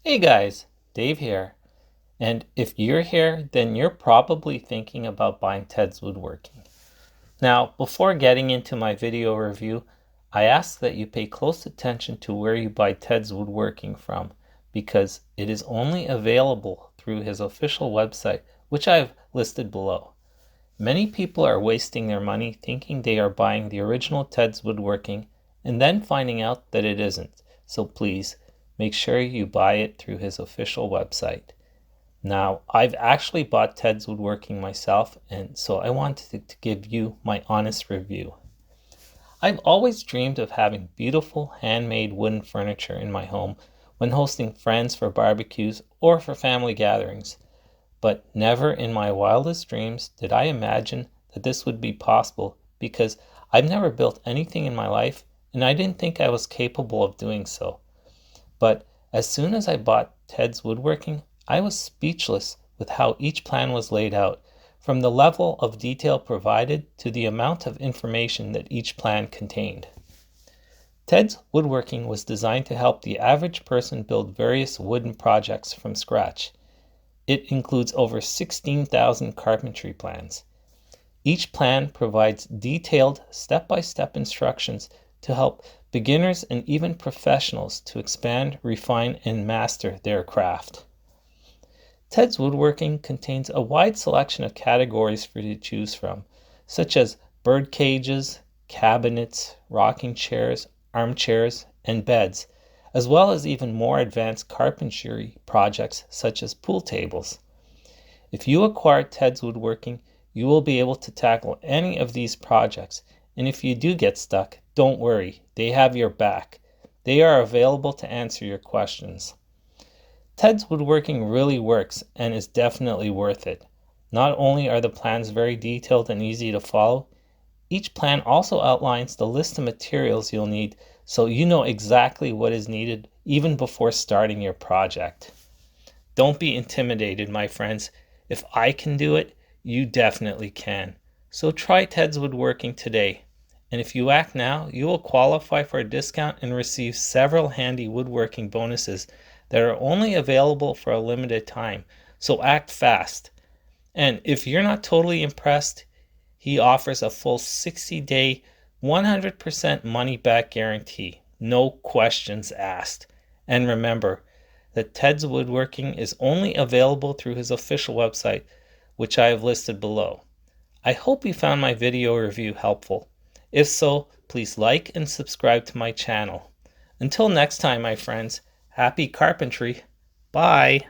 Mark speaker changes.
Speaker 1: Hey guys, Dave here. And if you're here, then you're probably thinking about buying Teds Woodworking. Now, before getting into my video review, I ask that you pay close attention to where you buy Teds Woodworking from, because it is only available through his official website, which I've listed below. Many people are wasting their money thinking they are buying the original Teds Woodworking and then finding out that it isn't. So please, make sure you buy it through his official website. Now, I've actually bought Teds Woodworking myself, and so I wanted to give you my honest review. I've always dreamed of having beautiful handmade wooden furniture in my home when hosting friends for barbecues or for family gatherings. But never in my wildest dreams did I imagine that this would be possible, because I've never built anything in my life and I didn't think I was capable of doing so. But as soon as I bought Teds Woodworking, I was speechless with how each plan was laid out, from the level of detail provided to the amount of information that each plan contained. Teds Woodworking was designed to help the average person build various wooden projects from scratch. It includes over 16,000 carpentry plans. Each plan provides detailed step-by-step instructions to help beginners and even professionals to expand, refine, and master their craft. Teds Woodworking contains a wide selection of categories for you to choose from, such as bird cages, cabinets, rocking chairs, armchairs, and beds, as well as even more advanced carpentry projects such as pool tables. If you acquire Teds Woodworking, you will be able to tackle any of these projects, and if you do get stuck, don't worry, they have your back. They are available to answer your questions. Teds Woodworking really works and is definitely worth it. Not only are the plans very detailed and easy to follow, each plan also outlines the list of materials you'll need, so you know exactly what is needed even before starting your project. Don't be intimidated, my friends. If I can do it, you definitely can. So try Teds Woodworking today. And if you act now, you will qualify for a discount and receive several handy woodworking bonuses that are only available for a limited time. So act fast. And if you're not totally impressed, he offers a full 60-day, 100% money-back guarantee. No questions asked. And remember that Teds Woodworking is only available through his official website, which I have listed below. I hope you found my video review helpful. If so, please like and subscribe to my channel. Until next time, my friends, happy carpentry. Bye.